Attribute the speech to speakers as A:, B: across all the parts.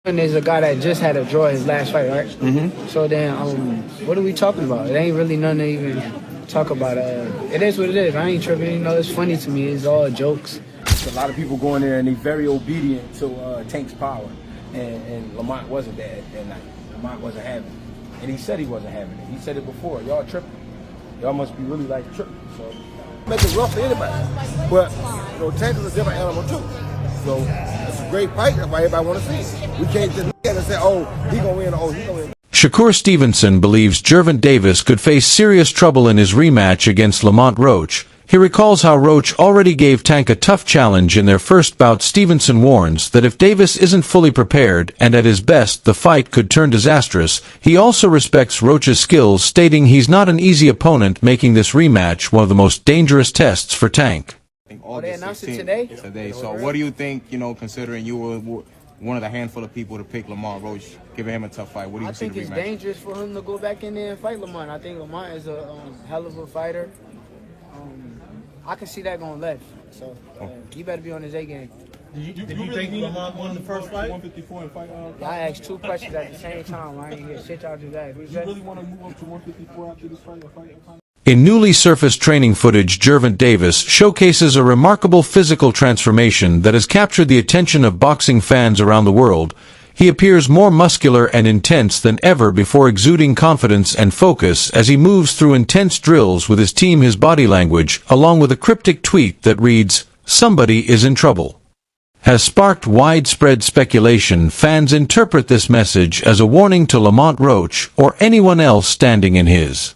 A: And there's a guy that just had a draw his last fight, right?
B: Mm-hmm.
A: So then, what are we talking about? It ain't really nothing to even talk about. It is what it is. I ain't tripping. You know, it's funny to me. It's all jokes.
B: A lot of people go in there and they're very obedient to Tank's power, and Lamont wasn't there that night. Lamont wasn't having it, and he said he wasn't having it. He said it before. Y'all tripping. Y'all must be really like tripping. So make it rough for anybody. But you know, Tank is a different animal too. So it's a great fight. That's why everybody want to see it. We can't just look at it and say, oh, he gonna win. Oh, he gonna win.
C: Shakur Stevenson believes Gervonta could face serious trouble in his rematch against Lamont Roach. He recalls how Roach already gave Tank a tough challenge in their first bout. Stevenson warns that if Davis isn't fully prepared and at his best, the fight could turn disastrous. He also respects Roach's skills, stating he's not an easy opponent, making this rematch one of the most dangerous tests for Tank.
A: They announced it today?
D: So what do you think, considering you were one of the handful of people to pick Lamont Roach, giving him a tough fight? What do you
A: think it's dangerous for him to go back in there and fight Lamont. I think Lamont is a hell of a fighter. I can see that going left. So he better be on his A game.
E: Did you think Lamont won the first fight?
A: 154 and fight. I asked two questions at the same time. I ain't hear shit y'all just asked.
E: You really want to move up to 154 after this fight?
C: In newly surfaced training footage, Gervonta showcases a remarkable physical transformation that has captured the attention of boxing fans around the world. He appears more muscular and intense than ever before, exuding confidence and focus as he moves through intense drills with his team. His body language, along with a cryptic tweet that reads, "Somebody is in trouble," has sparked widespread speculation. Fans interpret this message as a warning to Lamont Roach or anyone else standing in his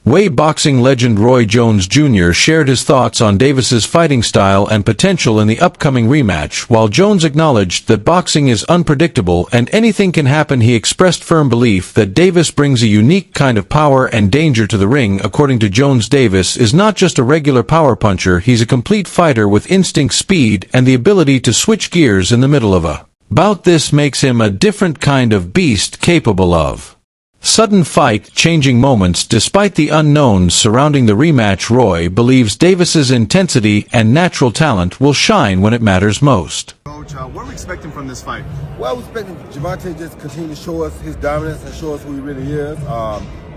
C: way. Boxing legend Roy Jones Jr. shared his thoughts on Davis's fighting style and potential in the upcoming rematch. While Jones acknowledged that boxing is unpredictable and anything can happen, he expressed firm belief that Davis brings a unique kind of power and danger to the ring. According to Jones, Davis is not just a regular power puncher, he's a complete fighter with instinct, speed, and the ability to switch gears in the middle of a bout. This makes him a different kind of beast, capable of sudden fight-changing moments. Despite the unknowns surrounding the rematch, Roy believes Davis's intensity and natural talent will shine when it matters most.
F: Coach, what are we expecting from this fight?
B: Well, we're expecting Gervonta to just continue to show us his dominance and show us who he really is.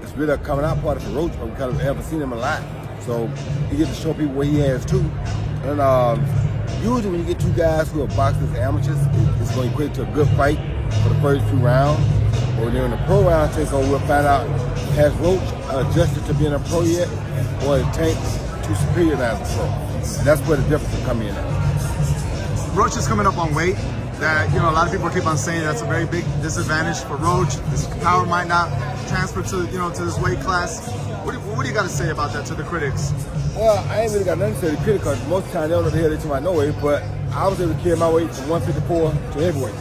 B: It's really a coming out party for Roach, but we kind of haven't seen him a lot. So he gets to show people what he has too. And usually when you get two guys who are boxers as amateurs, it's going to equate to a good fight for the first few rounds. But when they're in the pro round takeover, we'll find out, has Roach adjusted to being a pro yet, or is Tank too superior as a pro? And that's where the difference will come in at.
F: Roach is coming up on weight. That, a lot of people keep on saying that's a very big disadvantage for Roach. His power might not transfer to, to this weight class. What do you got to say about that to the critics?
B: Well, I ain't really got nothing to say to the critics, because most of the time they don't know the hell they talking about no weight, but I was able to carry my weight from 154 to heavyweight.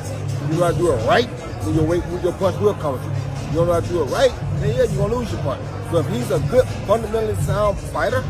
B: You know how to do it right, then your punch will come with you. You don't know how to do it right, then yeah, you're going to lose your punch. So if he's a good, fundamentally sound fighter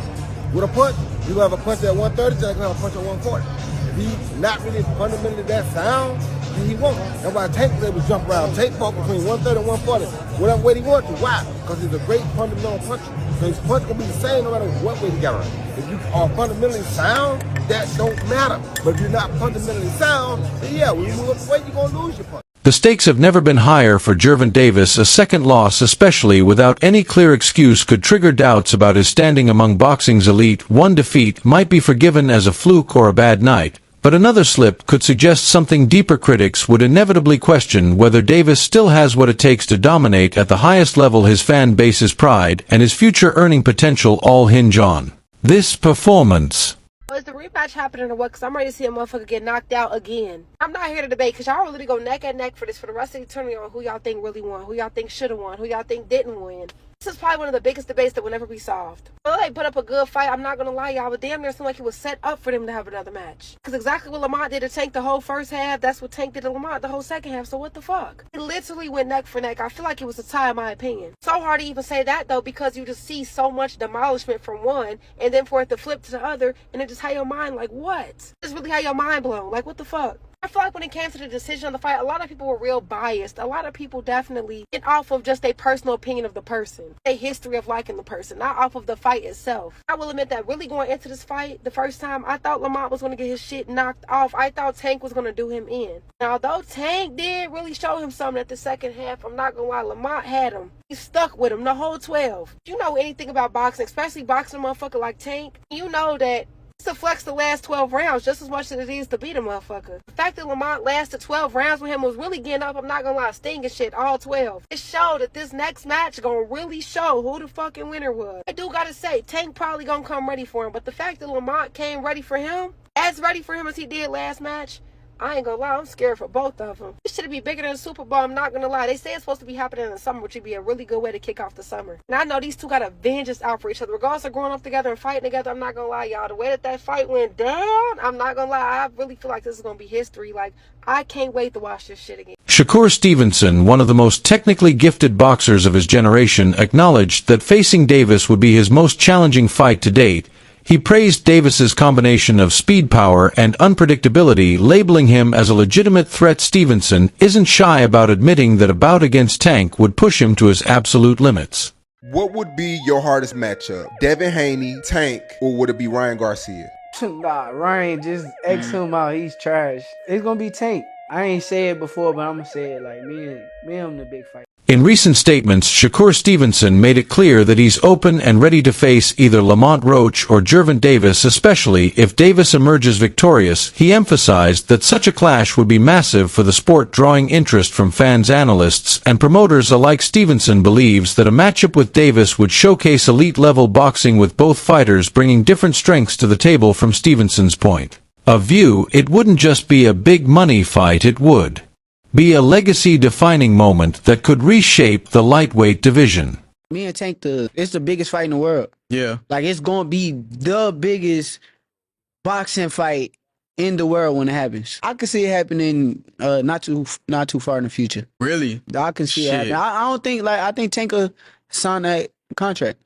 B: with a punch, you're going to have a punch at 130, just like you're going to have a punch at 140. If he's not really fundamentally that sound, then he won't. That's why Tank was able to jump around. Tank fought between 130 and 140, whatever weight he wanted to. Why? Because he's a great fundamental puncher. So his punch can be the same no matter what weight he got on. If you are fundamentally sound, that don't matter. But if you're not fundamentally sound, then yeah, when you move up the weight, you're going to lose your punch.
C: The stakes have never been higher for Gervonta. A second loss, especially without any clear excuse, could trigger doubts about his standing among boxing's elite. One defeat might be forgiven as a fluke or a bad night, but another slip could suggest something deeper. Critics would inevitably question whether Davis still has what it takes to dominate at the highest level. His fan base's pride and his future earning potential all hinge on this performance.
G: Is the rematch happening or what? Because I'm ready to see a motherfucker get knocked out again. I'm not here to debate, because y'all really go neck and neck for this for the rest of the tourney on who y'all think really won, who y'all think should have won, who y'all think didn't win. This is probably one of the biggest debates that will never be solved. Well, they put up a good fight, I'm not going to lie, y'all, but damn near seemed like it was set up for them to have another match. Because exactly what Lamont did to Tank the whole first half, that's what Tank did to Lamont the whole second half, so what the fuck? It literally went neck for neck. I feel like it was a tie in my opinion. So hard to even say that though, because you just see so much demolishment from one, and then for it to flip to the other, and it just had your mind like, what? It's really had your mind blown, like what the fuck? I feel like when it came to the decision of the fight, a lot of people were real biased. A lot of people definitely went off of just their personal opinion of the person, their history of liking the person, not off of the fight itself. I will admit that really going into this fight, the first time, I thought Lamont was going to get his shit knocked off. I thought Tank was going to do him in. Now, although Tank did really show him something at the second half, I'm not going to lie, Lamont had him. He stuck with him the whole 12. If you know anything about boxing, especially boxing a motherfucker like Tank, you know that it's to flex the last 12 rounds just as much as it is to beat a motherfucker. The fact that Lamont lasted 12 rounds with him was really getting up, I'm not gonna lie, stinging shit, all 12. It showed that this next match gonna really show who the fucking winner was. I do gotta say, Tank probably gonna come ready for him, but the fact that Lamont came ready for him, as ready for him as he did last match, I ain't gonna lie, I'm scared for both of them. This should be bigger than the Super Bowl, I'm not gonna lie. They say it's supposed to be happening in the summer, which would be a really good way to kick off the summer. And I know these two got a vengeance out for each other. Regardless of growing up together and fighting together, I'm not gonna lie, y'all. The way that fight went down, I'm not gonna lie, I really feel like this is gonna be history. Like, I can't wait to watch this shit again.
C: Shakur Stevenson, one of the most technically gifted boxers of his generation, acknowledged that facing Davis would be his most challenging fight to date. He praised Davis's combination of speed, power, and unpredictability, labeling him as a legitimate threat. Stevenson isn't shy about admitting that a bout against Tank would push him to his absolute limits.
H: What would be your hardest matchup? Devin Haney, Tank, or would it be Ryan Garcia?
A: Nah, Ryan, just X him out. He's trash. It's gonna be Tank. I ain't say it before, but I'm gonna say it like me and him the big fight.
C: In recent statements, Shakur Stevenson made it clear that he's open and ready to face either Lamont Roach or Gervonta, especially if Davis emerges victorious. He emphasized that such a clash would be massive for the sport, drawing interest from fans, analysts, and promoters alike. Stevenson believes that a matchup with Davis would showcase elite-level boxing, with both fighters bringing different strengths to the table. From Stevenson's point of view, it wouldn't just be a big money fight, it would be a legacy-defining moment that could reshape the lightweight division.
A: Me and Tank, it's the biggest fight in the world.
D: Yeah.
A: Like, it's gonna be the biggest boxing fight in the world when it happens. I can see it happening not too far in the future.
D: Really?
A: I can see it happening. I don't think, like, I think Tank will sign that contract.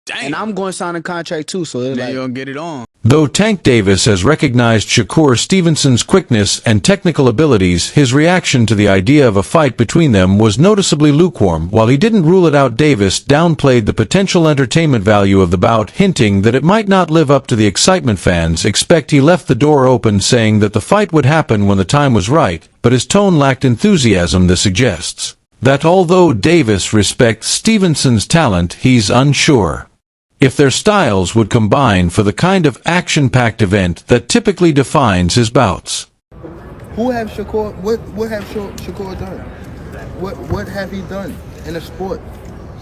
D: Damn.
A: And I'm going to sign a contract too, so it's
D: Then
A: like,
D: you're gonna get it on.
C: Though Tank Davis has recognized Shakur Stevenson's quickness and technical abilities, his reaction to the idea of a fight between them was noticeably lukewarm. While he didn't rule it out, Davis downplayed the potential entertainment value of the bout, hinting that it might not live up to the excitement fans expect. He left the door open, saying that the fight would happen when the time was right, but his tone lacked enthusiasm. This suggests that although Davis respects Stevenson's talent, he's unsure if their styles would combine for the kind of action-packed event that typically defines his bouts.
B: Who have Shakur? What have Shakur done? What have he done in the sport?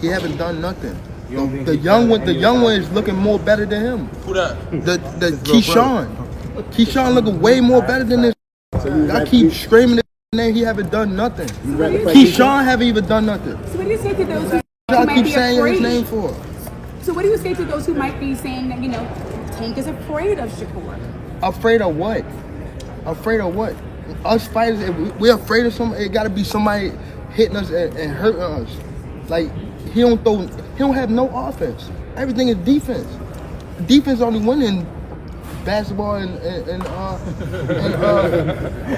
B: He haven't done nothing. The young one is looking more better than him.
E: Who that?
B: The Keyshawn looking way more better than this. I keep screaming his name. He haven't done nothing. Keyshawn haven't even done nothing.
I: So what do you say to those who
B: I
I: might
B: keep
I: be
B: saying his
I: afraid?
B: name for.
I: So what do you say to those who might be saying that, you know, Tank is afraid of Shakur?
B: Afraid of what? Afraid of what? Us fighters, if we're afraid of somebody, it gotta be somebody hitting us and hurting us. Like, he don't have no offense. Everything is defense. Defense only win in basketball and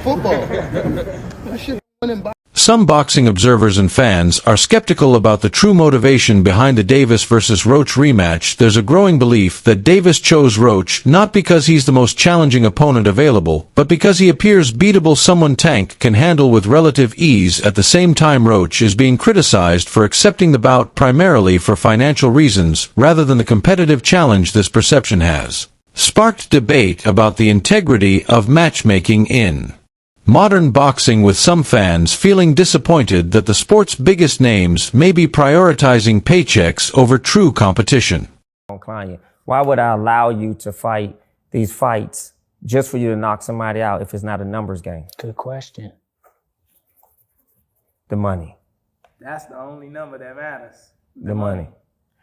B: football. That shit winning by.
C: Some boxing observers and fans are skeptical about the true motivation behind the Davis vs. Roach rematch. There's a growing belief that Davis chose Roach not because he's the most challenging opponent available, but because he appears beatable, someone Tank can handle with relative ease. At the same time, Roach is being criticized for accepting the bout primarily for financial reasons, rather than the competitive challenge this perception has sparked debate about the integrity of matchmaking in modern boxing, with some fans feeling disappointed that the sport's biggest names may be prioritizing paychecks over true competition.
J: Why would I allow you to fight these fights just for you to knock somebody out if it's not a numbers game?
A: good question.
J: The money.
A: That's the only number that matters.
J: The money.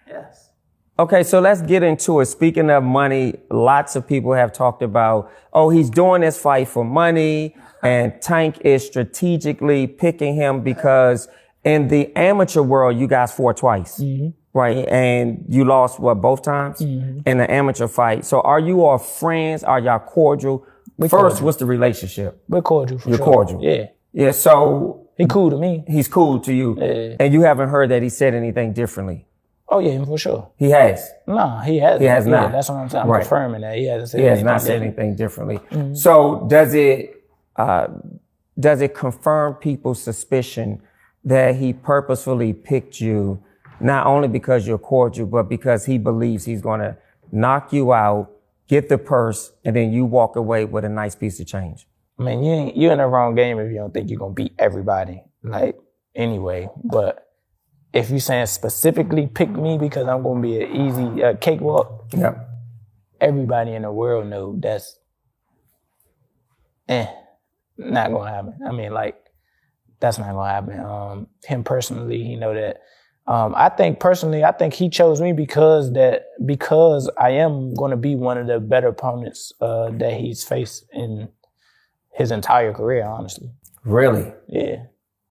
A: Yes.
J: Okay, so let's get into it. Speaking of money, lots of people have talked about, oh, he's doing this fight for money, and Tank is strategically picking him because in the amateur world, you guys fought twice, right? And you lost, what, both times in the amateur fight. So are you all friends? Are y'all cordial? First, what's the relationship?
K: We're cordial for
J: You're
K: sure.
J: cordial.
K: Yeah.
J: Yeah, so.
K: He cool to me.
J: He's cool to you.
K: Yeah.
J: And you haven't heard that he said anything differently?
K: Oh, yeah, for sure.
J: He has?
K: Nah, he hasn't.
J: He has not.
K: Yeah, that's what I'm saying. I'm confirming that. He hasn't said
J: anything.
K: He has
J: not said anything differently. Mm-hmm. So does it confirm people's suspicion that he purposefully picked you, not only because you're cordial, but because he believes he's going to knock you out, get the purse, and then you walk away with a nice piece of change?
K: I mean, you're in the wrong game if you don't think you're going to beat everybody. Like, anyway, but if you're saying specifically pick me because I'm going to be an easy cakewalk, everybody in the world knows that's not going to happen. I mean, like, that's not going to happen. Him personally, he know that. I think he chose me because I am going to be one of the better opponents that he's faced in his entire career, honestly.
J: Really?
K: Yeah.